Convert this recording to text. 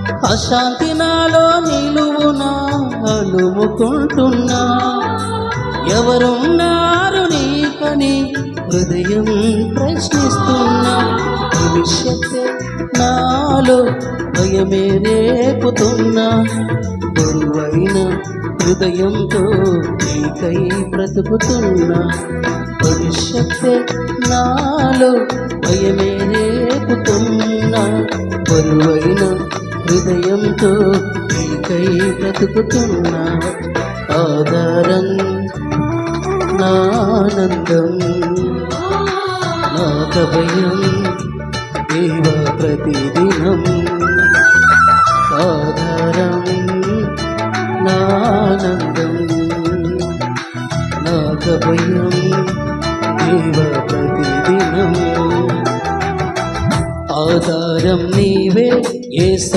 అశాంతి నాలో నిలువునా అలుముకుంటున్నా, ఎవరున్నారు నీకని హృదయం ప్రశ్నిస్తున్నా. భవిష్యత్తు నాలో భయమే రేపుతున్నా, బరువైన హృదయంతో నీకై బ్రతుకుతున్నా. భవిష్యత్తు నాలో భయమే రేపుతున్నా, బరువైన హృదయంతో నీకై బ్రతుకుతున్నా. ఆధారం నా ఆనందం నా భయం దేవ ప్రతిదినం. ఆధారం నా ఆనందం నా భయం దేవ ప్రతిదినం. ఆధారం నీవే యేసు.